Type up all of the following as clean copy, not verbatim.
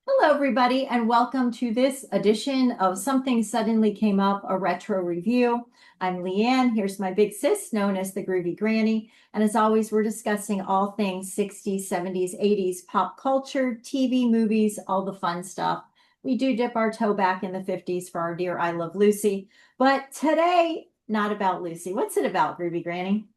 Hello, everybody, and welcome to this edition of Something Suddenly Came Up, a retro review. I'm Leanne. Here's my big sis, known as the Groovy Granny. And as always, we're discussing all things 60s, 70s, 80s, pop culture, TV, movies, all the fun stuff. We do dip our toe back in the 50s for our dear I Love Lucy. But today, not about Lucy. What's it about, Groovy Granny?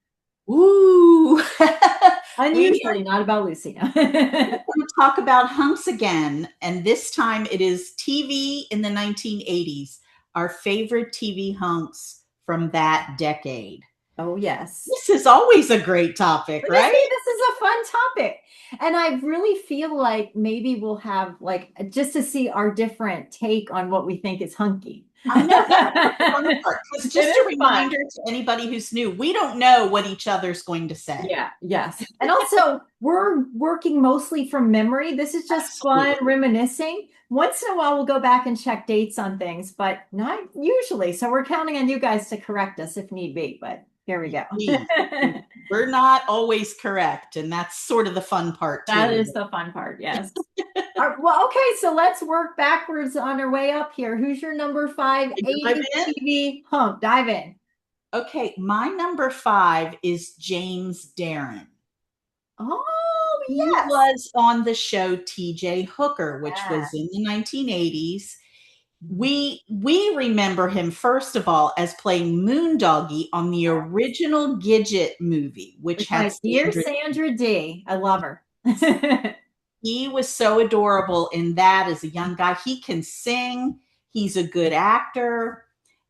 Ooh, we are Unusually, not about Lucy. going to talk about hunks again, and this time it is TV in the 1980s, our favorite TV hunks from that decade. Oh, yes. This is always a great topic, right? This is a fun topic. And I really feel like maybe we'll have like just to see our different take on what we think is hunky. I know that's the fun part. Because It just a is fun. reminder to anybody who's new, we don't know what each other's going to say. Yeah, yes. And also, we're working mostly from memory. This is just fun Absolutely. reminiscing. Once in a while, we'll go back and check dates on things, but not usually. So we're counting on you guys to correct us if need be. But here we go. Please. We're not always correct, and that's sort of the fun part That too. is the fun part. Yes. Well, okay, so let's work backwards on our way up here. Who's your number five Dive 80s in. TV hunk? Dive in. Okay, my number five is James Darren. Oh, He yes. was on the show TJ Hooker, which Yeah. was in the 1980s. We remember him first of all as playing Moondoggie on the original Gidget movie, which With had my dear Sandra. Sandra D. I love her. He was so adorable in that as a young guy. He can sing, he's a good actor.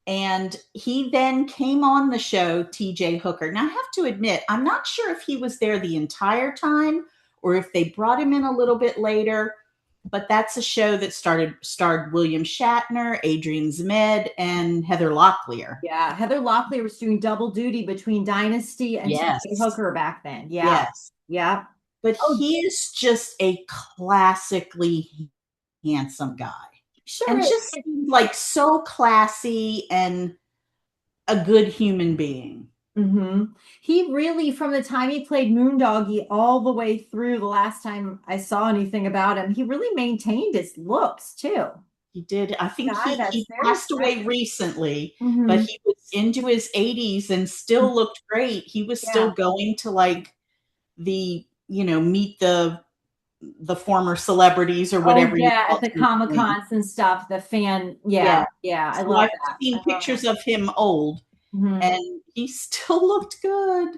And he then came on the show, TJ Hooker. Now, I have to admit, I'm not sure if he was there the entire time or if they brought him in a little bit later, but that's a show that starred William Shatner, Adrian Zmed, and Heather Locklear. Yeah, Heather Locklear was doing double duty between Dynasty and TV Yes, Hooker back then. Yeah, yes. yeah. But Oh, he is just a classically handsome guy sure and just is. seemed like so classy and a good human being. hmm He really, from the time he played Moondoggie all the way through the last time I saw anything about him, he really maintained his looks too. He did. I think Guy that's he very passed away attractive. recently, but hmm he was into his 80s and still looked great. He was still Yeah. going to like meet the former celebrities or Oh whatever you yeah, at call the it. Comic Cons and stuff, the fan. Yeah. Yeah, yeah. I So love I've that. I seen love that. pictures of him old hmm and he still looked good.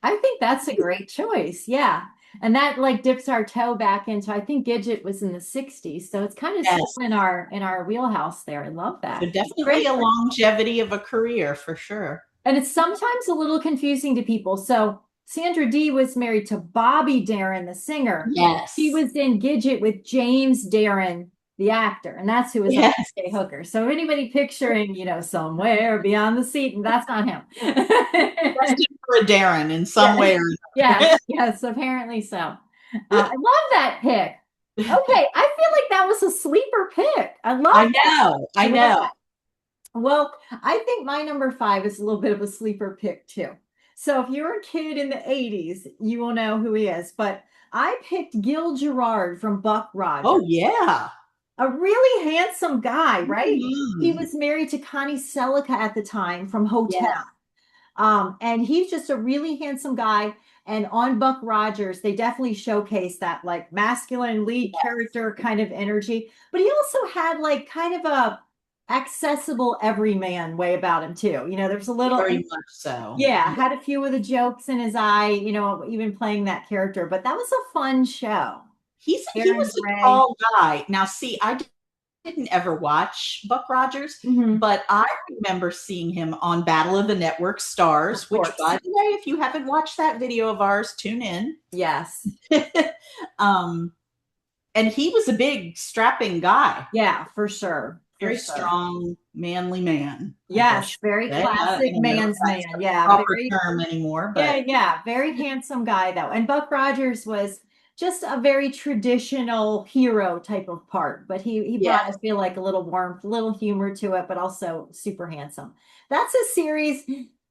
I think that's a great choice. Yeah. And that like dips our toe back into I think Gidget was in the 60s. So it's kind of still Yes. in our wheelhouse there. I love So that. definitely Great. a longevity of a career for sure. And it's sometimes a little confusing to people. So Sandra Dee was married to Bobby Darin, the singer. She Yes. was in Gidget with James Darin, the actor, and that's who was on Yes. Jay Hooker. So anybody picturing, somewhere beyond the seat, and that's not him. Destined for a Darren in some Yeah. way or Yes, another. yes, apparently so. I love that pick. Okay, I feel like that was a sleeper pick. I love I that. know. I I love know. that. Well, I think my number five is a little bit of a sleeper pick too. So if you're a kid in the 80s, you will know who he is. But I picked Gil Gerard from Buck Oh, Rogers, yeah. a really handsome guy, right? He Mhm. was married to Connie Selica at the time from Hotel. Yes. And he's just a really handsome guy. And on Buck Rogers, they definitely showcase that like masculine lead character kind of energy. But he also had like kind of a accessible everyman way about him too. There's a little, Very much so. yeah, Yeah. had a few of the jokes in his eye, even playing that character. But that was a fun show. He Aaron was a Gray. tall guy. Now, see, I didn't ever watch Buck Rogers, Mhm. but I remember seeing him on Battle of the Network Of Stars, which, course. by the way, if you haven't watched that video of ours, tune in. Yes. um, and he was a big, strapping guy, Yeah, for sure. For very sure. strong, manly man, I guess Yes, you very could say. I classic don't know if man's that's man. the Yeah, proper very, term anymore, yeah, but yeah, very handsome guy though. And Buck Rogers was just a very traditional hero type of part, but he brought, I yes, feel like, a little warmth, a little humor to it, but also super handsome. That's a series.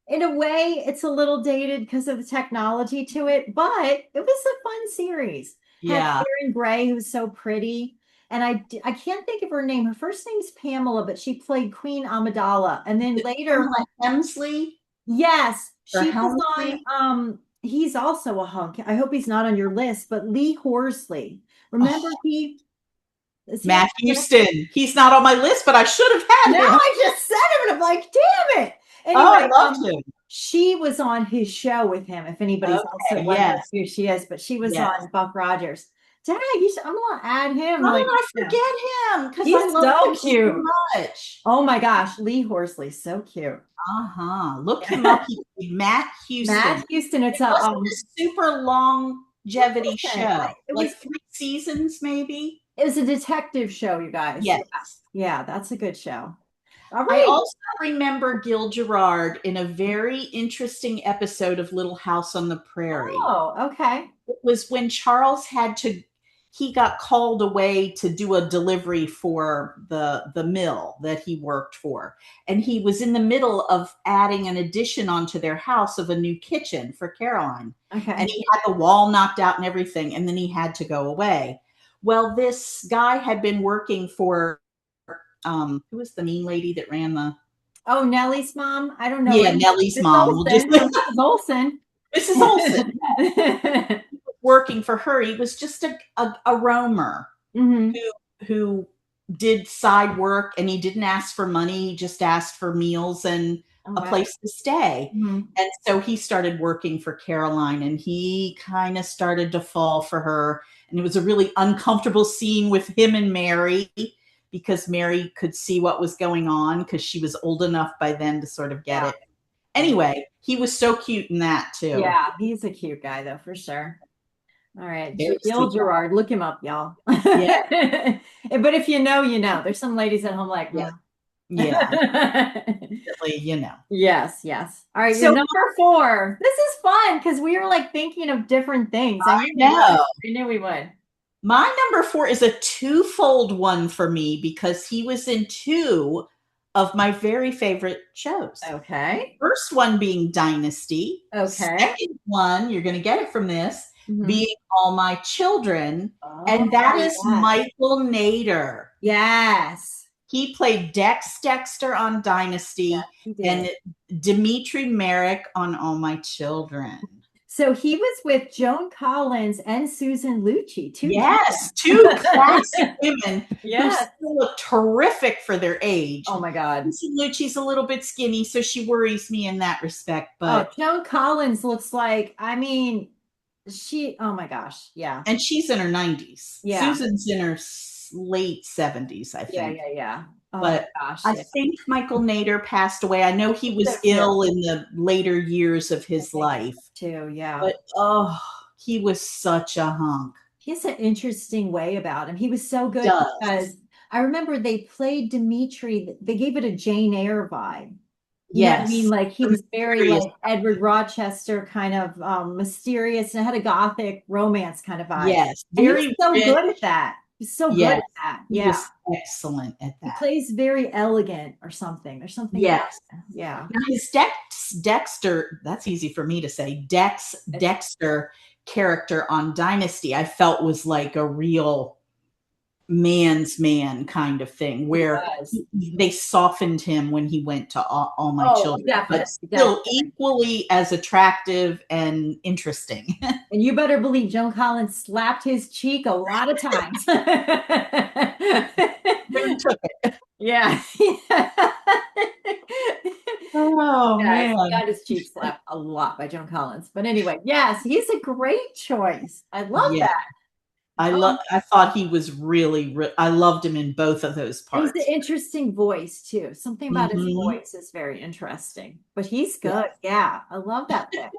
In a way, it's a little dated because of the technology to it, but it was a fun series. Had yeah. Erin Gray, who's so pretty. and I can't think of her name. Her first name's Pamela, but she played Queen Amidala. And then later, Pamela Hemsley yes, or she was Helmsley. on, he's also a hunk. I hope he's not on your list, but Lee Horsley. Remember Oh, he, is he on Matt your list? Houston. He's not on my list, but I should have Now had him. I just said him and I'm like, damn it. Oh, I Anyway, loved him. she was on his show with him, if anybody's also Okay, wondering yes, who she is, but she was yes. on Buck Rogers. Dang, I'm gonna add him. How did Like, I yeah. forget him? Because I He's love so him so cute. much. Oh my gosh, Lee Horsley, so cute. Look him up. Matt Houston. Matt Houston, it's It a wasn't a super longevity listen, show, it like was 3 seasons, maybe. it was a detective show, you guys. Yeah, Yes. yeah, that's a good show. All I right. also remember Gil Gerard in a very interesting episode of Little House on the Prairie. Oh, okay. It was when Charles he got called away to do a delivery for the mill that he worked for. And he was in the middle of adding an addition onto their house of a new kitchen for Caroline. Okay. And he had the wall knocked out and everything, and then he had to go away. Well, this guy had been working for who was the mean lady that ran the Oh, Nellie's mom. I don't know. yeah, Nellie's Miss mom. We'll just Olsen. Mrs. Olsen. Mrs. Olsen working for her. He was just a roamer hmm who did side work, and he didn't ask for money. He just asked for meals and Oh, a wow. place to stay. hmm And so he started working for Caroline, and he kind of started to fall for her. And it was a really uncomfortable scene with him and Mary, because Mary could see what was going on because she was old enough by then to sort of get it. Anyway, he was so cute in that too. Yeah, he's a cute guy though, for sure. All right, Very Gil sweet. Gerard, look him up, y'all. Yeah. But if you know, you know. There's some ladies at home like, Yeah. yeah. Yeah. Yes, yes. All right, your So number 4. This is fun because we were like thinking of different things. I know. I knew we would. My number 4 is a twofold one for me because he was in 2 of my very favorite shows. Okay. First one being Dynasty. Okay. Second one, you're going to get it from this, Mhm. being All My Children. Oh, And that is yes. Michael Nader. Yes. He played Dexter on Dynasty, Yes, he did. and Dimitri Merrick on All My Children. So he was with Joan Collins and Susan Lucci, too. Yes, 2 classic women Yes. who still look terrific for their age. Oh my God. Susan Lucci's a little bit skinny, so she worries me in that respect. But Joan Collins looks like, I mean, oh my gosh, yeah. and she's in her 90s. Yeah. Susan's in her late 70s, I think. Yeah. Oh But my gosh. I think Michael Nader passed away. I know he was ill in the later years of his life. Too, yeah. But he was such a hunk. He has an interesting way about him. He was so good Does. because I remember they played Dimitri. They gave it a Jane Eyre vibe. You know what I Yes. mean, like he was very Mysterious. like Edward Rochester, kind of mysterious, and had a gothic romance kind of vibe. Yes, And he very was so rich. good at that. He's so good at that. He Yeah, was excellent at he that. plays very elegant or something. There's something. Yes. Yeah. Now his Dexter, that's easy for me to say, Dexter character on Dynasty, I felt was like a real man's man kind of thing, where they softened him when he went to All My Children, but still equally as attractive and interesting. And you better believe Joan Collins slapped his cheek a lot of times. Really took it. Yeah. Oh man, he got his cheek slapped a lot by Joan Collins. But anyway, yes, he's a great choice. I love that. I thought he was really, I loved him in both of those parts. He's an interesting voice too. Something about his voice is very interesting. But he's good. Yeah, I love that bit.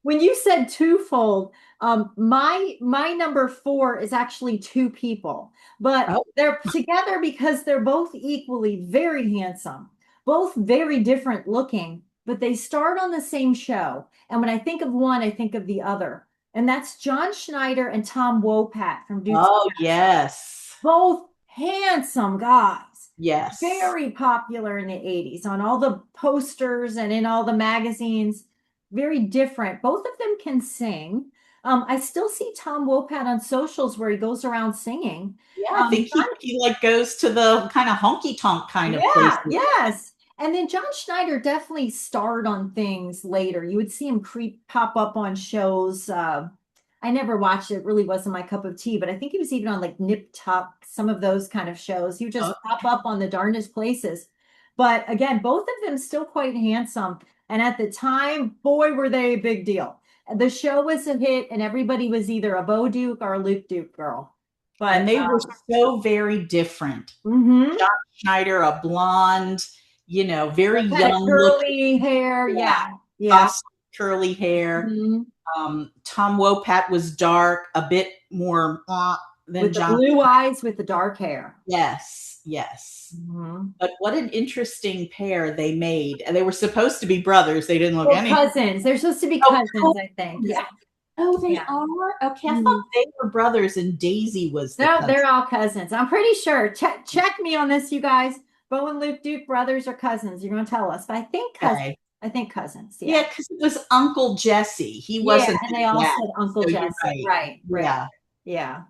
When you said twofold, my number 4 is actually 2 people, but they're together because they're both equally very handsome, both very different looking, but they starred on the same show. And when I think of one, I think of the other. And that's John Schneider and Tom Wopat from Dukes. Oh, yes. Both handsome guys. Yes. Very popular in the 80s on all the posters and in all the magazines. Very different. Both of them can sing. I still see Tom Wopat on socials where he goes around singing. Yeah, I think he like goes to the kind of honky tonk kind of Yeah, places. yes. And then John Schneider definitely starred on things later. You would see him pop up on shows. I never watched it, really wasn't my cup of tea, but I think he was even on like Nip Tuck, some of those kind of shows. He would just Oh, pop up on the darndest places. But again, both of them still quite handsome. And at the time, boy, were they a big deal. The show was a hit, and everybody was either a Bo Duke or a Luke Duke girl. and But they were so very different. mhm. John Schneider, a blonde, very The kind of young curly looking, hair. Yeah. Yeah. bossy, curly hair. Mhm. Tom Wopat was dark, a bit more than With the John. blue eyes with the dark hair. Yes, yes. Mhm. But what an interesting pair they made. And they were supposed to be brothers. They didn't look Well, anything. cousins. They're supposed to be Oh, cousins, I think. Yeah. oh, they Yeah. are? Okay, I thought Mhm. they were brothers and Daisy was the No, cousin. they're all cousins. I'm pretty sure. Check me on this, you guys. Bo and Luke Duke brothers or cousins. You're going to tell us. But I think cousins. Okay. I think cousins. Yeah, Yeah. because it was Uncle Jesse. He Yeah. wasn't And his they all dad. said Uncle So you're Jesse. right. Right. Right. Yeah. Yeah.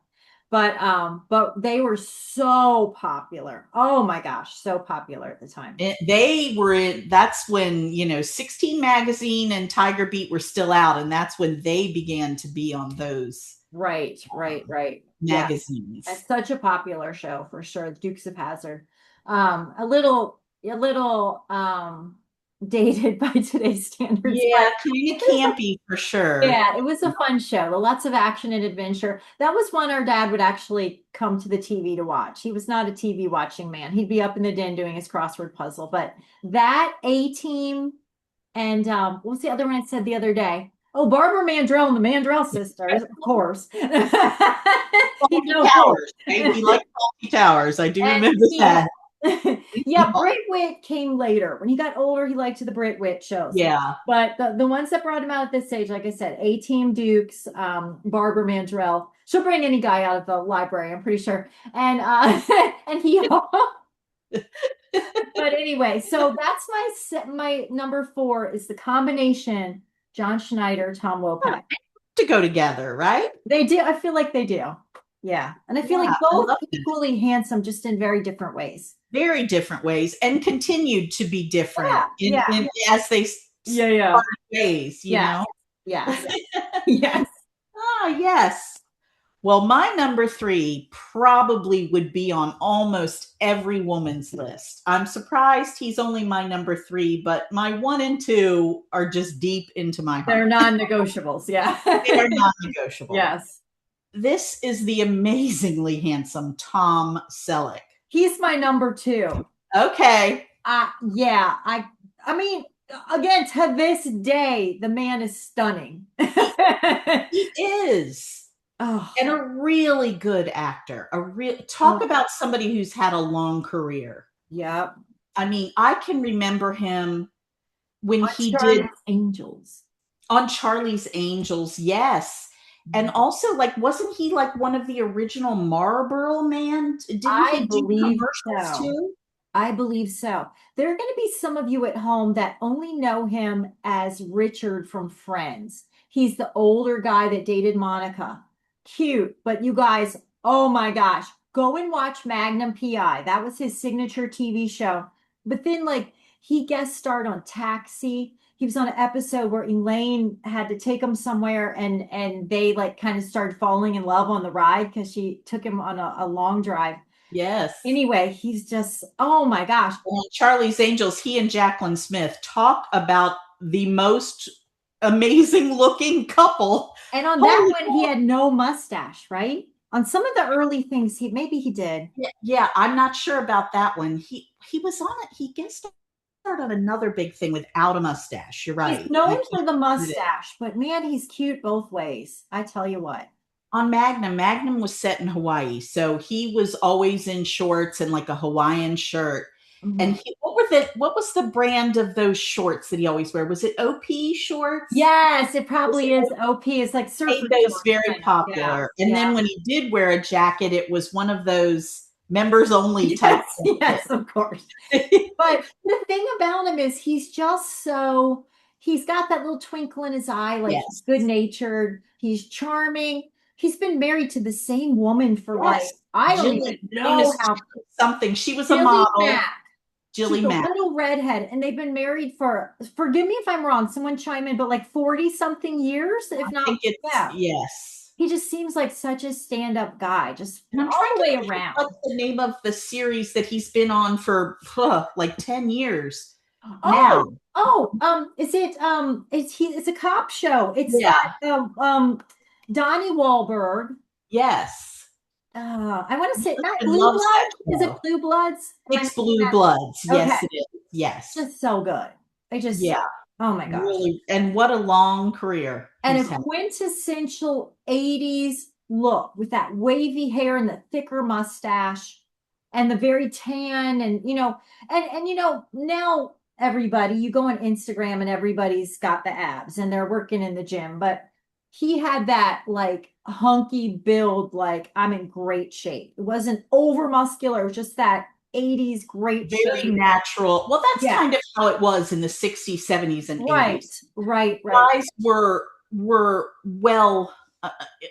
But they were so popular. Oh my gosh, so popular at the time. They were that's when, 16 Magazine and Tiger Beat were still out, and that's when they began to be on those Right. Yeah. magazines. It's such a popular show for sure. The Dukes of Hazzard. A little dated by today's standards. Yeah, kind of campy for sure. Yeah, it was a fun show. Lots of action and adventure. That was one our dad would actually come to the TV to watch. He was not a TV watching man. He'd be up in the den doing his crossword puzzle. But that A-Team and what was the other one I said the other day? Oh, Barbara Mandrell and the Mandrell sisters, of course. Salty Towers. He liked Salty Towers. I do remember that. Yeah, Brit Wit came later. When he got older, he liked the Brit Wit shows. Yeah. But the ones that brought him out at this stage, like I said, A-Team Dukes, Barbara Mandrell. She'll bring any guy out of the library, I'm pretty sure. And and he but anyway, so that's my number 4 is the combination John Schneider, Tom Wopat. To go together, right? They do. I feel like they do. Yeah. And I feel like both equally handsome, just in very different ways. Very different ways, and continued to be different as they ways, you know? Yes. Yes. Yes. Well, my number 3 probably would be on almost every woman's list. I'm surprised he's only my number 3, but my 1 and 2 are just deep into my heart. They're non-negotiables. Yeah. They're non-negotiable. Yes. This is the amazingly handsome Tom Selleck. He's my number 2. Okay. Yeah. I mean, again, to this day, the man is stunning. He is. Oh. And a really good actor. Talk about somebody who's had a long career. Yep. I mean, I can remember him when he did Angels. On Charlie's Angels, yes. And also, like, wasn't he like one of the original Marlboro Man? Didn't he do commercials too? I believe so. There are going to be some of you at home that only know him as Richard from Friends. He's the older guy that dated Monica. Cute, but you guys, oh my gosh, go and watch Magnum PI. That was his signature TV show. But then, like, he guest starred on Taxi. He was on an episode where Elaine had to take him somewhere, and they like kind of started falling in love on the ride because she took him on a long drive. Yes. Anyway, he's just, oh my gosh. On Charlie's Angels, he and Jacqueline Smith talk about the most amazing looking couple. And on that one, he had no mustache, right? On some of the early things, maybe he did. Yeah, I'm not sure about that one. He was on it. He guest starred on another big thing without a mustache. You're right. He's known for the mustache, but man, he's cute both ways. I tell you what. On Magnum was set in Hawaii, so he was always in shorts and like a Hawaiian shirt. Mm-hmm. And what was the brand of those shorts that he always wear? Was it OP shorts? Yes, it probably is OP. It's like surfer those shorts, very popular. Yeah. And then when he did wear a jacket, it was one of those members only type. Yes, of course. But the thing about him is he's he's got that little twinkle in his eye, like he's Yes. good natured, he's charming. He's been married to the same woman for like, Yes. I don't Jilly, even known know as how. something. She was a Billy model. Mack. She's Jilly a Mack. little redhead, and they've been married for, forgive me if I'm wrong, someone chime in, but like 40 something years, if I not, think it's, yeah. yes. He just seems like such a stand-up guy, just And I'm all trying the to way think of around. what's the name of the series that he's been on for like 10 years now. Is it it's a cop show. It's Yeah. got Donnie Wahlberg. Yes. I want to say not I Blue loves that Bloods. Is it show. Blue Bloods? Am I It's saying Blue that? Bloods. Okay, Yes, it is. Yes. just so good. I just, Yeah. oh my gosh. Really. And what a long career And a he's had. quintessential 80s look with that wavy hair and the thicker mustache and the very tan and now everybody, you go on Instagram and everybody's got the abs and they're working in the gym, but he had that like hunky build, like I'm in great shape. It wasn't over muscular, it was just that 80s great Very shape. natural. Well, that's Yeah, kind of how it was in the 60s, 70s, and right, 80s. right. Guys were well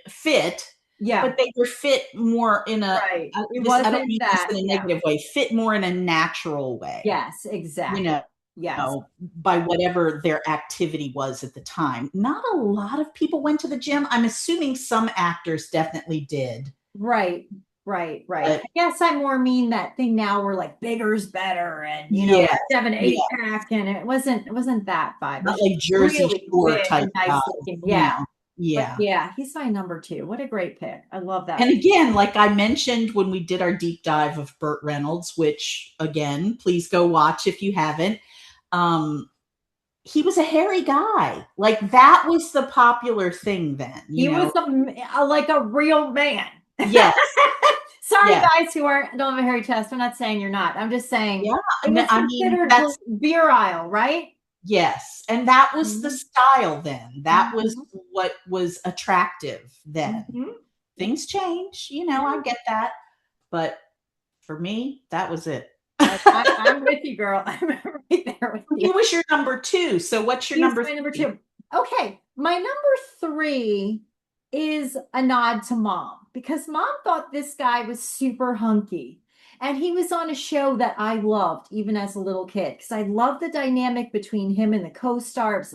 fit, Yeah, but they were fit more in a right. It I don't wasn't mean this that, in a yeah. negative way, fit more in a natural way, Yes, you exactly. Yes. by whatever their activity was at the time. Not a lot of people went to the gym. I'm assuming some actors definitely did. Right. Right. Right. But I guess I more mean that thing now where like bigger's better and yeah, 7, 8 yeah, pack and it wasn't that vibe. It not was like just Jersey really Shore big type and nice guys, looking. Yeah. But Yeah. yeah, he's my number two. What a great pick. I love that And pick. again, like I mentioned when we did our deep dive of Burt Reynolds, which again, please go watch if you haven't. Um, he was a hairy guy. Like that was the popular thing then, He was like a real man. Yes. Sorry, Yeah. guys who don't have a hairy chest. I'm not saying you're not. I'm just saying Yeah. it was I mean, considered that's, virile, right? yes. And that was the Mhm. style then. That was Mhm. what was attractive then. Mhm. Things change, I Yeah. get that. But for me, that was it. I'm with you, girl. I'm right there with He you. was your number two. So what's your He's number my number three? two. Okay, my number three is a nod to mom because mom thought this guy was super hunky. And he was on a show that I loved even as a little kid because I loved the dynamic between him and the co-stars,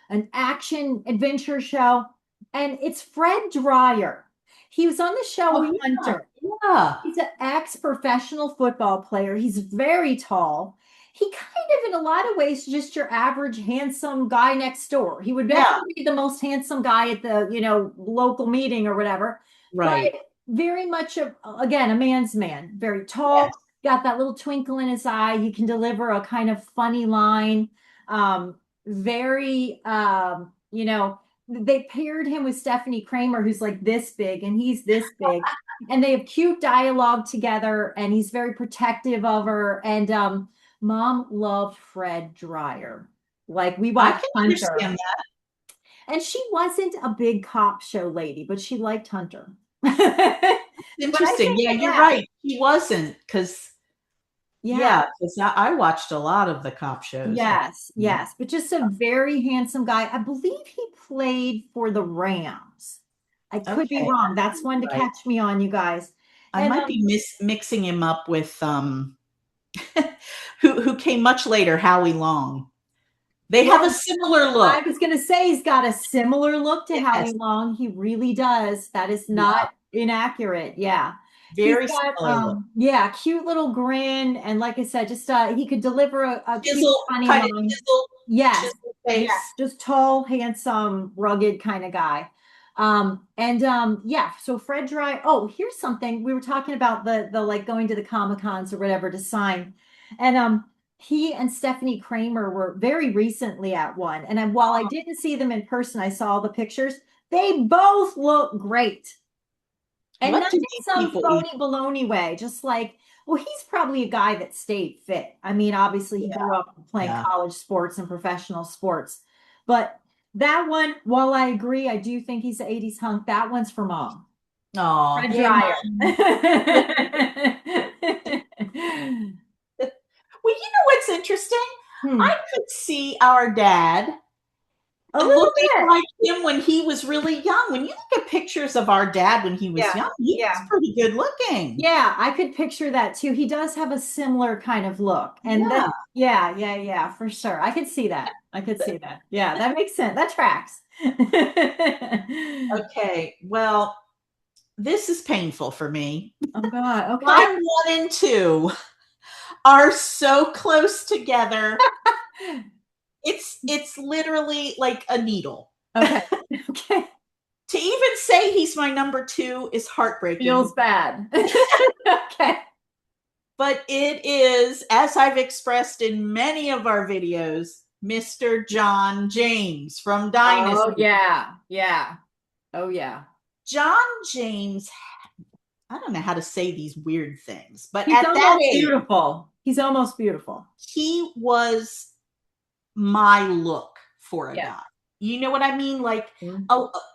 an action adventure show. And it's Fred Dreyer. He was on the show Oh, yeah. Hunter. Yeah. He's an ex-professional football player. He's very tall. He kind of, in a lot of ways, just your average handsome guy next door. He would Yeah. definitely be the most handsome guy at the, local meeting or whatever. But Right. very much again, a man's man. Very tall, Yes. got that little twinkle in his eye. He can deliver a kind of funny line. Very they paired him with Stephanie Kramer, who's like this big, and he's this big and they have cute dialogue together and he's very protective of her and mom loved Fred Dreyer, like we I watched can Hunter understand that. and she wasn't a big cop show lady but she liked Hunter. But I Interesting. think Yeah, you're yeah, right. He wasn't because, yeah, yeah, because I watched a lot of the cop shows back then. yes, but just a very handsome guy. I believe he played for the Rams. I could be Okay. wrong. That's one to Right. catch me on, you guys. I And might be mixing him up with who came much later, Howie Long. They have a similar I look. was going to say he's got a similar look to Yes. Howie Long. He really does. That is Yeah. not inaccurate. Yeah. He's Very got similar look. cute little grin and like I said just he could deliver a cute Chisel, funny kind of line. chisel, Yes. chisel face. Yeah, just tall, handsome, rugged kind of guy. So Fred Dry. Oh, here's something. We were talking about the like going to the Comic-Cons or whatever to sign. And he and Stephanie Kramer were very recently at one. And while I didn't see them in person, I saw the pictures. They both look great. And What not do in these some people eat? phony baloney way, just like, well, he's probably a guy that stayed fit. I mean, obviously, he grew up playing Yeah. college sports and professional sports. But that one, while I agree, I do think he's an 80s hunk, that one's for mom. Oh, Fred yay, Dryer. Mom. Well, you know what's interesting? Hmm. I could see our dad A and little looking bit. like him when he was really young. When you look at pictures of our dad when he was Yeah. young, he was Yeah. pretty good looking. Yeah, I could picture that too. He does have a similar kind of look. And Yeah. then, yeah, yeah, yeah, for sure. I could see that. I could see that. Yeah, that makes sense. That tracks. Okay. Well, this is painful for me. Oh God. Okay. My 1 and 2 are so close together. It's literally like a needle. Okay. Okay. To even say he's my number 2 is Feels heartbreaking. bad. Okay. But it is, as I've expressed in many of our videos, Mr. John James from Oh Dynasty. yeah. Yeah. Oh yeah. John James, I don't know how to say these weird things, but He's at that almost age, beautiful. He's almost beautiful. he was my look for a Yeah. guy. You know what I mean? Mhm.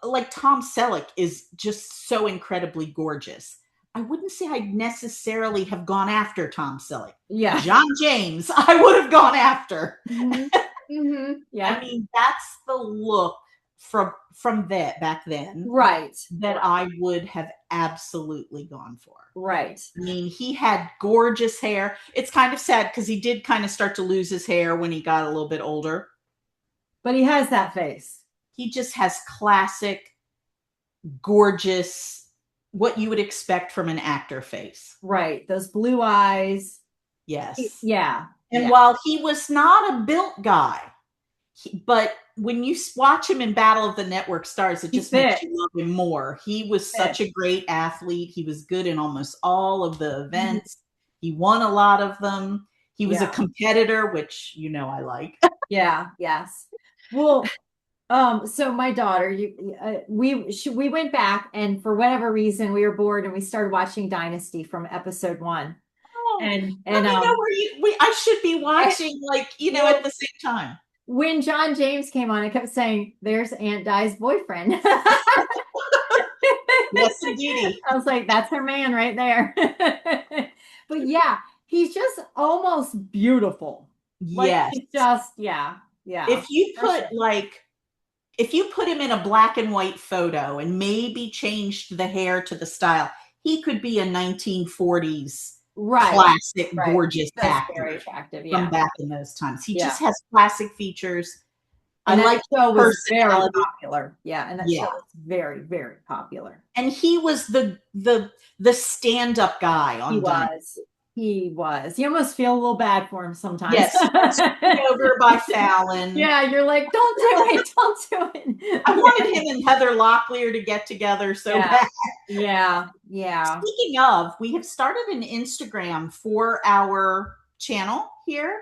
Like Tom Selleck is just so incredibly gorgeous. I wouldn't say I'd necessarily have gone after Tom Selleck. Yeah. John James, I would have gone after. Hmm. Hmm. I Yeah. mean, that's the look from that back then Right. that I would have absolutely gone for. Right. I mean, he had gorgeous hair. It's kind of sad because he did kind of start to lose his hair when he got a little bit older. But he has that face. He just has classic, gorgeous, what you would expect from an actor face. Right. Those blue eyes. Yes. Yeah. And Yeah. while he was not a built guy, but when you watch him in Battle of the Network Stars, it He just makes fit. you love him more. He was such a great athlete. He was good in almost all of the events. He won a lot of them. He was a Yeah. competitor, which you know I like. Yeah. Yes. Well, so my daughter, we went back, and for whatever reason, we were bored, and we started watching Dynasty from episode 1. Oh, And let me know where I should be watching, like, well, at the same time. when John James came on, I kept saying, "There's Aunt Di's boyfriend." Yes, indeedy. I was like, "That's her man right there." But yeah, he's just almost beautiful. Like Yes. he's just, yeah, yeah. If you For put sure. if you put him in a black and white photo and maybe changed the hair to the style, he could be a 1940s Right, classic, right. gorgeous That's actor very attractive. from Yeah. back in those times. He Yeah. just has classic features. I And that like show his was very personality. popular. Yeah, and that show Yeah. was very, very popular. And he was the stand-up guy He on Dynasty. was. He was. You almost feel a little bad for him sometimes. Yes, he got screwed over by Fallon. Yeah, you're like, don't do it, don't do it. I wanted him and Heather Locklear to get together so Yeah. bad. Yeah, yeah. Speaking of, we have started an Instagram for our channel here.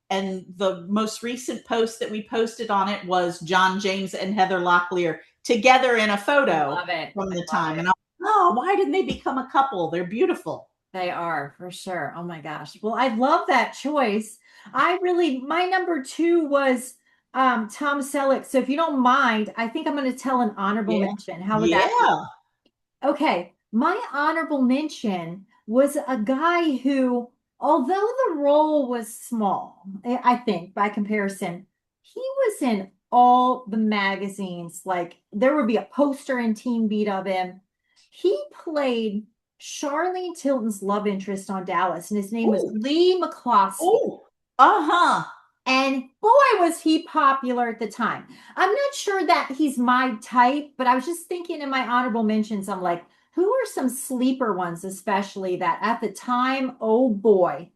And the most recent post that we posted on it was John James and Heather Locklear together in a photo Love it. from the Love time. it. And I'm like, oh, why didn't they become a couple? They're beautiful. They are for sure. Oh my gosh. Well, I love that choice. My number 2 was Tom Selleck. So if you don't mind, I think I'm going to tell an honorable Yeah. mention. How would that Yeah. be? Okay. My honorable mention was a guy who, although the role was small, I think by comparison, he was in all the magazines. Like there would be a poster in Teen Beat of him. He played Charlene Tilton's love interest on Dallas, and his name was Ooh. Lee McCloskey. Oh, uh-huh. And boy, was he popular at the time. I'm not sure that he's my type, but I was just thinking in my honorable mentions, I'm like, who are some sleeper ones, especially that at the time, oh boy,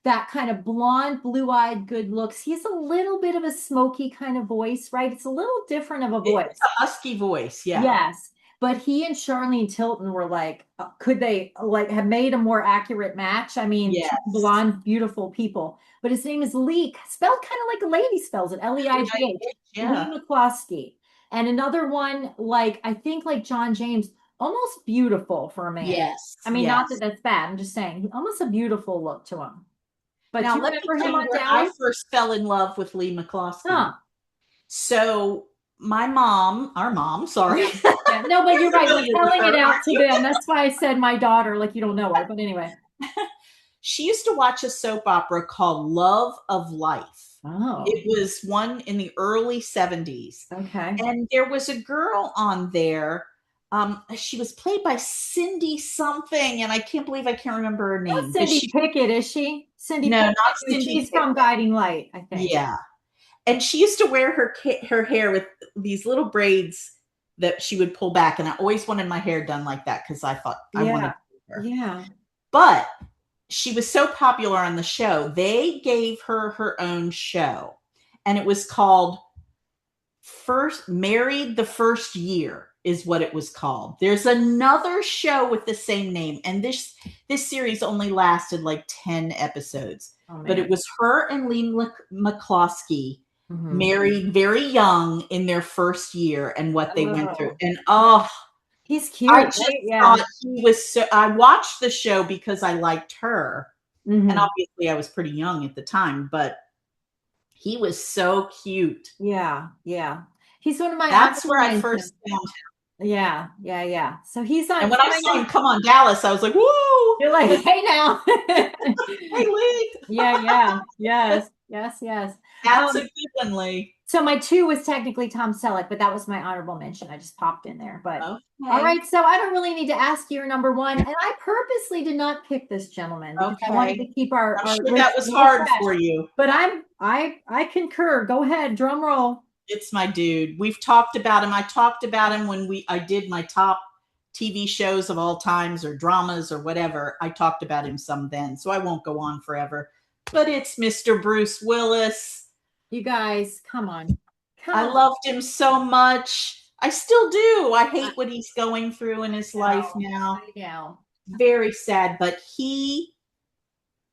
that kind of blonde, blue-eyed, good looks. He has a little bit of a smoky kind of voice, right? It's a little different of a voice. It's a husky voice, yeah. Yes. But he and Charlene Tilton were like, could they like have made a more accurate match? I mean, Yes. blonde, beautiful people. But his name is Lee, spelled kind of like a lady spells it, Leijh. Yeah. Lee McCloskey. And another one, like I think like John James, almost beautiful for a man. Yes. I mean, yes. not that that's bad. I'm just saying, almost a beautiful look to him. But Now, you let me remember tell him you on where Dallas? I first fell in love with Lee McCloskey. Huh. So my mom, our mom, sorry. Yeah, no, but you're right. We're telling it out to them. That's why I said my daughter, like you don't know her. But anyway. She used to watch a soap opera called Love of Life. Oh, It was one in the early 70s. okay. And there was a girl on there. She was played by Cindy something, and I can't believe I can't remember her Not name. But Cindy she, Pickett, is she? Cindy no, Pickett, not Cindy she's from Pickett. Guiding Light, I think. Yeah. And she used to wear her hair with these little braids that she would pull back. And I always wanted my hair done like that because I thought I wanted Yeah. her. Yeah. But she was so popular on the show, they gave her her own show. And it was called First Married the First Year is what it was called. There's another show with the same name, and this series only lasted like 10 episodes. Oh But it man. was her and Lee McCloskey Hmm. married very young in their first year and what they went through. Oh, And oh, he's I cute, just right? Yeah. thought he was so I watched the show because I liked her. And Hmm. obviously I was pretty young at the time, but he was so cute. Yeah. Yeah. He's one of my That's where honorable I mentions. first found. Yeah. Yeah. Yeah. So he's on, And so when I I saw know him come on Dallas, I was like, "Woo! you're like, hey now. Hey, Lee, Yeah. Yeah. Yes. Yes. Yes. that's a Um, good one, Lee." So my two was technically Tom Selleck, but that was my honorable mention. I just popped in there. But all Okay, right, so I don't really need to ask you your number one. And I purposely did not pick this gentleman because I wanted okay. to keep I'm our sure that list was a little hard fresh. for you. But I concur. Go ahead, drum roll. It's my dude. We've talked about him. I talked about him when I did my top TV shows of all times or dramas or whatever. I talked about him some then, so I won't go on forever. But it's Mr. Bruce Willis. You guys, come on. I Come on. loved him so much. I still do. I I hate what he's going through in his life know. now. I know. Very sad, but he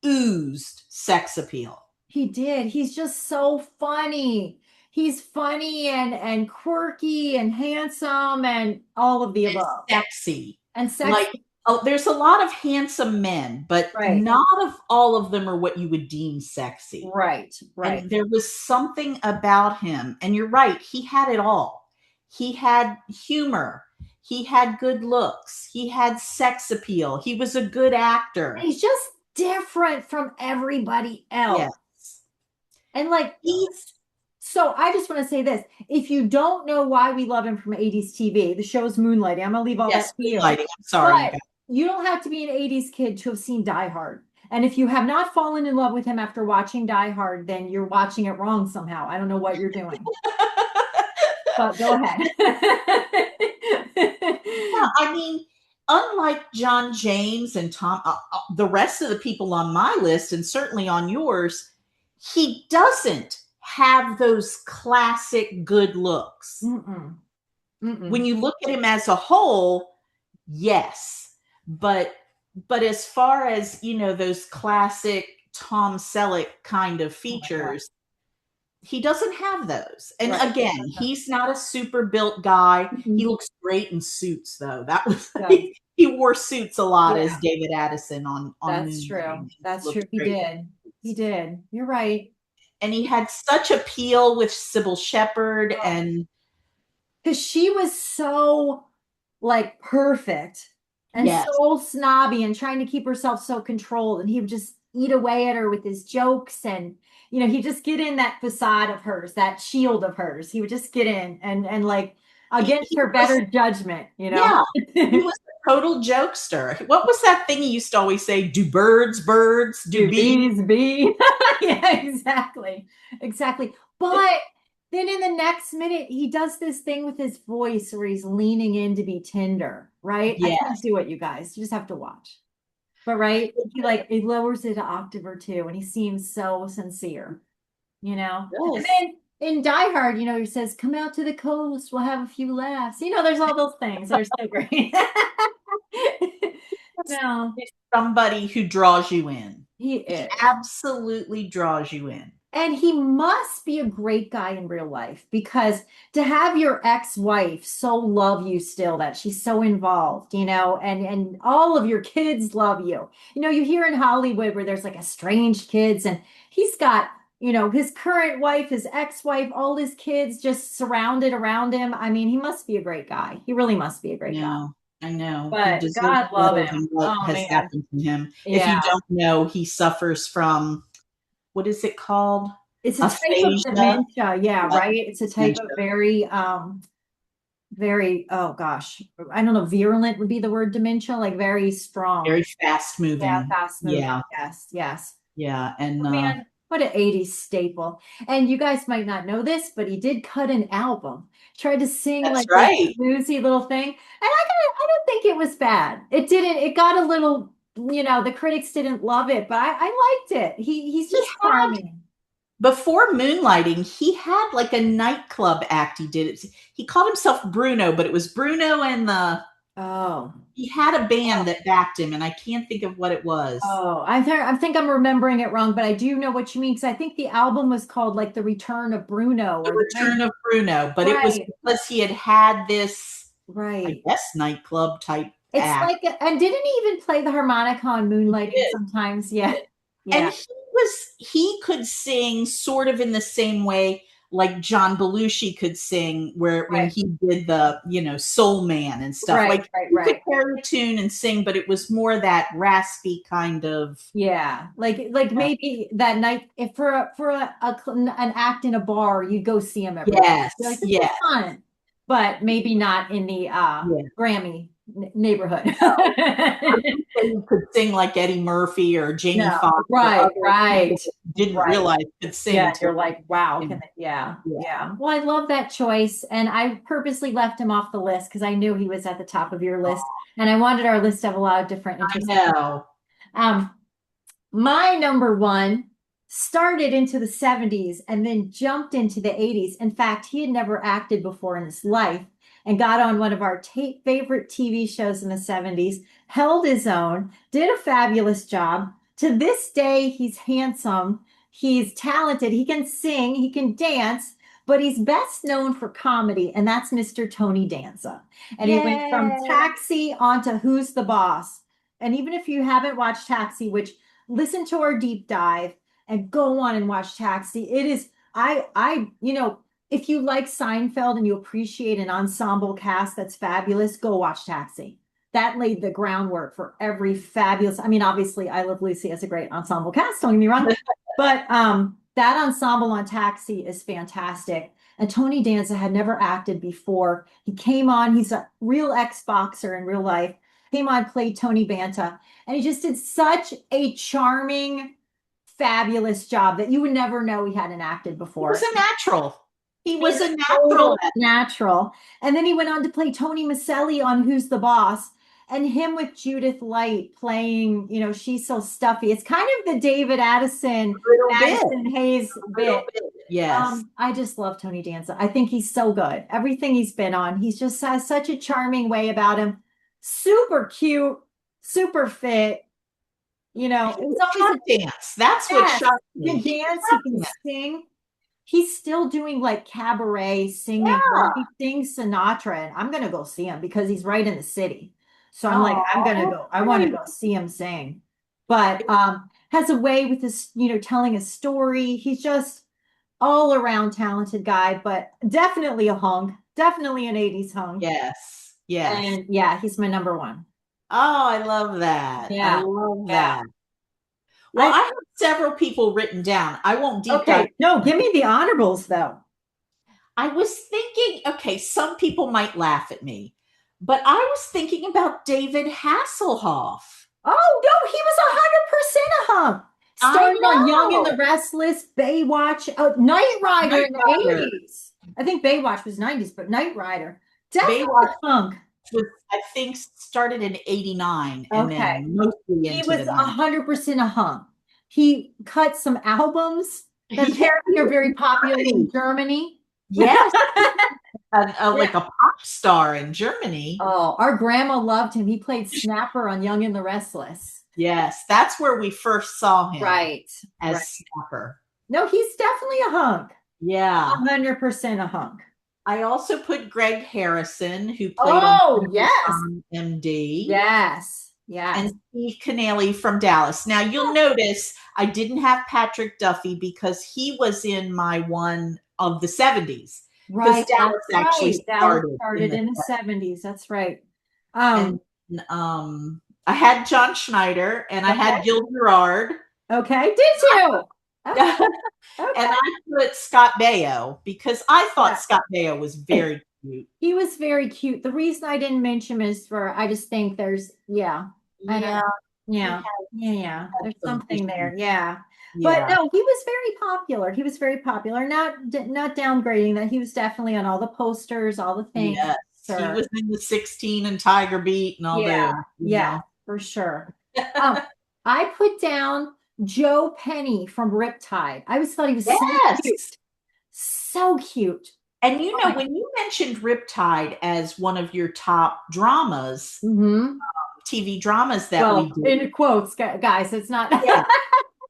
oozed sex appeal. He did. He's just so funny. He's funny and quirky and handsome and all of the And above. sexy. And sexy. Like, oh, there's a lot of handsome men, but Right. not of all of them are what you would deem sexy. Right. Right. And there was something about him. And you're right, he had it all. He had humor. He had good looks. He had sex appeal. He was a good actor. He's just different from everybody else. Yes. And like, He's so I just want to say this. If you don't know why we love him from 80s TV, the show's Moonlighting. I'm gonna leave all that yes, to you. lighting. I'm sorry, you But guys. you don't have to be an 80s kid to have seen Die Hard. And if you have not fallen in love with him after watching Die Hard, then you're watching it wrong somehow. I don't know what you're doing. But go ahead. Yeah, I mean, unlike John James and Tom, the rest of the people on my list, and certainly on yours, he doesn't have those classic good looks. Mm-mm. When Mm-mm. you look at him as a whole, yes, but as far as those classic Tom Selleck kind of Oh my God. features, he doesn't have those. And Right. again, he's not a super built guy. He Mhm. looks great in suits, though. That was Does. he wore suits a lot as Yeah, David Addison on that's true. Moonlighting. He That's true. looked He great. did. He did. You're right. And he had such appeal with Sybil Shepherd and Because she was so like perfect and yes, so snobby and trying to keep herself so controlled. And he would just eat away at her with his jokes. And, he'd just get in that facade of hers, that shield of hers. He would just get in and like against he her was better judgment, yeah, he was a total jokester. What was that thing he used to always say? Do birds, do Do bees? bees be? Yeah, exactly. Exactly. But then in the next minute, he does this thing with his voice where he's leaning in to be tender, right? I Yes. can't do it, you guys. You just have to watch. But right, he lowers it an octave or two, and he seems so sincere, And Yes. then in Die Hard, he says, "Come out to the coast, we'll have a few laughs." There's all those things that are so great. No, He's somebody who draws you in. he He is. absolutely draws you in. And he must be a great guy in real life because to have your ex-wife so love you still that she's so involved, and all of your kids love you. You hear in Hollywood where there's like estranged kids and he's got, his current wife, his ex-wife, all his kids just surrounded around him. I mean, he must be a great guy. He really must be a great guy. No, I know. He But deserves God love better him. than what Oh has man. happened to him. If you Yeah. don't know, he suffers from what is it called? It's a type of aphasia. dementia. Yeah, Yeah, right. It's a type dementia. of very, oh gosh, I don't know, virulent would be the word dementia, like very strong. Very fast Yeah, moving. fast moving. Yeah, Yes, yes. yeah, and Oh, man, what an 80s staple. And you guys might not know this, but he did cut an album. Tried to sing that's like this right. bluesy little thing. And I don't think it was bad. It got a little, the critics didn't love it, but I liked it. He's He just had charming. Before moonlighting, he had like a nightclub act. He did it. He called himself Bruno, but it was Bruno and the. Oh. He had a band Oh, that backed him, and I can't think of what it was. I think I'm remembering it wrong, but I do know what you mean because I think the album was called like The Return of Bruno The or Return of Bruno, but it was right, because he had this, I right. guess, nightclub type It's act. like, and didn't he even play the harmonica on He Moonlighting did. sometimes? Yeah, And yeah, he could sing sort of in the same way like John Belushi could sing, where when right, he did the Soul Man and stuff, right, like right, he could right. carry a tune and sing, but it was more that raspy kind of. Yeah, like maybe that night if an act in a bar, you'd go see him every night. You're Yes, like, this is yes, fun, but maybe not in the yeah. Grammy neighborhood. I didn't say you could sing like Eddie Murphy or Jamie No, Foxx or right, other right, people that you didn't right. realize could sing Yeah, till you're like, wow, you know, yeah, yeah. yeah. Well, I love that choice, and I purposely left him off the list because I knew he was at the top of your list, and I wanted our list to have a lot of different I interesting. know. Um, my number one started into the 70s and then jumped into the 80s. In fact, he had never acted before in his life and got on one of our favorite TV shows in the 70s, held his own, did a fabulous job. To this day, he's handsome, he's talented, he can sing, he can dance. But he's best known for comedy, and that's Mr. Tony Danza. And he went from Yay. Taxi onto Who's the Boss. And even if you haven't watched Taxi, which listen to our deep dive and go on and watch Taxi. It is, if you like Seinfeld and you appreciate an ensemble cast that's fabulous, go watch Taxi. That laid the groundwork for every fabulous. I mean, obviously, I Love Lucy has a great ensemble cast, don't get me wrong, but that ensemble on Taxi is fantastic. And Tony Danza had never acted before. He came on, he's a real ex-boxer in real life, came on, played Tony Banta, and he just did such a charming, fabulous job that you would never know he hadn't acted He was before. a natural. He He's was a a natural total natural. And then he went on to play Tony Maselli on Who's the Boss, and him with Judith Light playing, She's So Stuffy. It's kind of the David a Addison, little bit. Madison Hayes A little bit. bit. Yes. I just love Tony Danza. I think he's so good. Everything he's been on, he's just has such a charming way about him. Super cute, super fit. He It's always can dance. That's what yes. shocked He me. can He dance, he can can dance. sing. He's still doing like cabaret singing where Yeah. he sings Sinatra, and I'm gonna go see him because he's right in the city. So I'm like, I'm gonna Oh, go, I want to go see him sing. But has a way with this, telling a story. He's just all around talented guy, but definitely a hunk, definitely an 80s hunk. yes. Yes. And yeah, he's my number one. Oh, I love that. I Yeah, love yeah. that. Well, I I have several people written down. I won't deep dive. okay. No, give me the honorables though. I was thinking, okay, some people might laugh at me, but I was thinking about David Hasselhoff. Oh no, he was 100% a hunk. I Started on Young and know. the Restless, Baywatch, Knight Rider Knight in the Rider. 80s. I think Baywatch was 90s, but Knight Rider. Definitely Baywatch a hunk. was, I think, started in '89 and Okay. then mostly He into was the '90s. 100% a hunk. He cut some albums that Yeah, apparently are very popular in right. Germany. Yes, Yeah. like a pop star in Germany. Oh, our grandma loved him. He played Snapper on Young and the Restless. Yes, that's where we first saw him Right, right. as Snapper. No, he's definitely a hunk. Yeah. 100% a hunk. I also put Greg Harrison, who played on Oh, yes. MD, Yes. Yes. and Steve Canale from Dallas. Now, you'll notice I didn't have Patrick Duffy because he was in my one of the '70s, because Right. That's Dallas actually right. Dallas started in started the in the 70s. That's right. and I had John Schneider and I Okay. had Gil Gerard. Okay. Did you? Okay. And Okay. I put Scott Baio because I thought Yeah. Scott Baio was very cute. He was very cute. The reason I didn't mention him is for I just think there's yeah, I don't Yeah, know. he Yeah. Yeah, yeah. had There's some something issues. there. Yeah. But Yeah. no, he was very popular. He was very popular. Not downgrading that. He was definitely on all the posters, all the things. Yes. He Sure. was in the 16 and Tiger Beat and all Yeah. those, Yeah, for sure. Um, I put down Joe Penny from Riptide. I always thought he was so cute. Yes. So cute. And Oh my. when you mentioned Riptide as one of your top dramas, Mm-hmm. TV dramas that we Well, did, in quotes, guys, it's not yeah,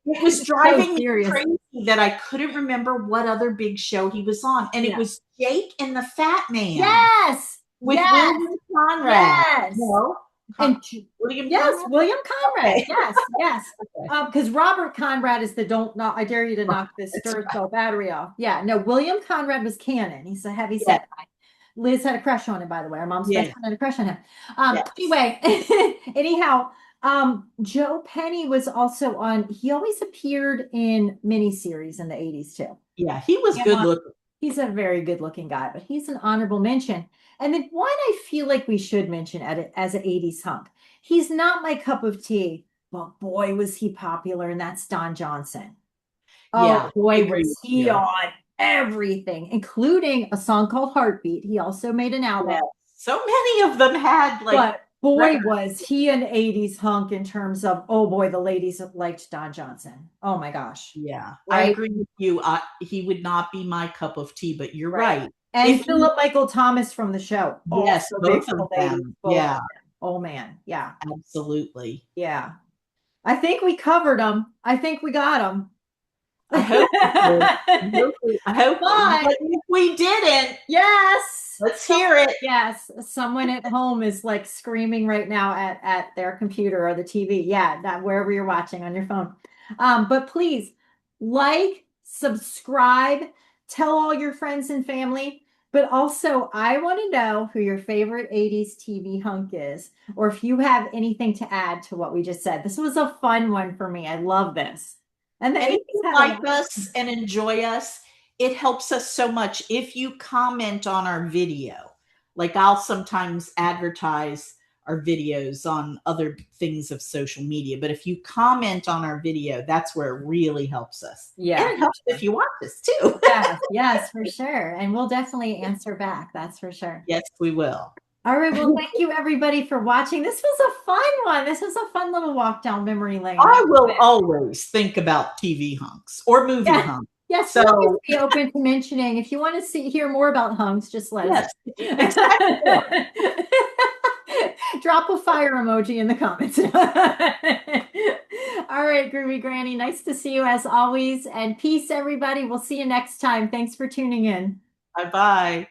it was it's so driving me serious. crazy that I couldn't remember what other big show he was on. And it Yeah. was Jake and the Fat Man Yes. with Yes. William Conrad. Yes. No, And William yes, Conrad? William Conrad. Okay. Yes, yes. Okay. Because Robert Conrad is the don't not I dare you to knock this That's stir right. cell battery off. Yeah, no, William Conrad was canon. He's a heavy Yes. set guy. Liz had a crush on him, by the way. Our mom's best Yes. friend had a crush on him. Yes. Anyway, anyhow, Joe Penny was also on, he always appeared in miniseries in the 80s too. Yeah. He was Yeah. good looking. He's a very good looking guy, but he's an honorable mention. And then one I feel like we should mention at it as an 80s hunk. He's not my cup of tea, but boy, was he popular, and that's Don Johnson. Oh Yeah. I boy, agree was with he you. on everything, including a song called Heartbeat. He also made an album, Yes. So many of them had like but boy, records. was he an 80s hunk in terms of, oh boy, the ladies liked Don Johnson. Oh my gosh. Yeah, I Right? agree with you. He would not be my cup of tea, but you're Right. right. And If you, Philip Michael Thomas from the show, yes, also big both for the of ladies. them. Both of Yeah, them. Oh man. Yeah. absolutely. Yeah. I think we covered them. I think we got them. I hope we did. I hope, But but if we didn't, yes. let's hear it. Yes, someone at home is like screaming right now at their computer or the TV. Yeah, that wherever you're watching on your phone. But please like, subscribe, tell all your friends and family. But also, I want to know who your favorite 80s TV hunk is, or if you have anything to add to what we just said. This was a fun one for me. I love this. And the And if 80s you had a like lot. us and enjoy us, it helps us so much if you comment on our video. Like I'll sometimes advertise our videos on other things of social media, but if you comment on our video, that's where it really helps us. And Yeah. it helps if you watch us too. Yes, yes, for sure. And we'll definitely answer back. That's for sure. Yes, we will. All right. Well, thank you everybody for watching. This was a fun one. This was a fun little walk down memory lane. I will always think about TV hunks or movie Yeah. hunks. Yes, So, we'll always be open to mentioning. If you want to hear more about hunks, just let us yes, exactly. drop a fire emoji in the comments. All right, Groovy Granny. Nice to see you as always. And peace, everybody. We'll see you next time. Thanks for tuning in. Bye bye.